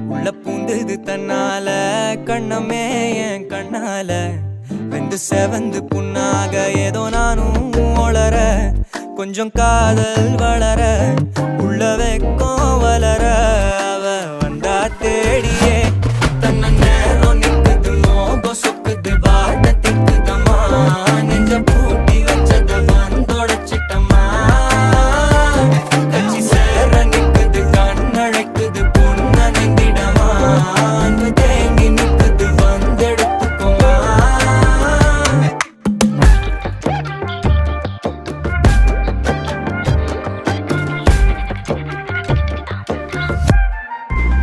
உள்ள பூந்தது தன்னால கண்ணமே என் கண்ணால வெந்து செவந்து புண்ணாக ஏதோ நானும் ஒளர கொஞ்சம் காதல் வளர உள்ள வெக்கம் வளர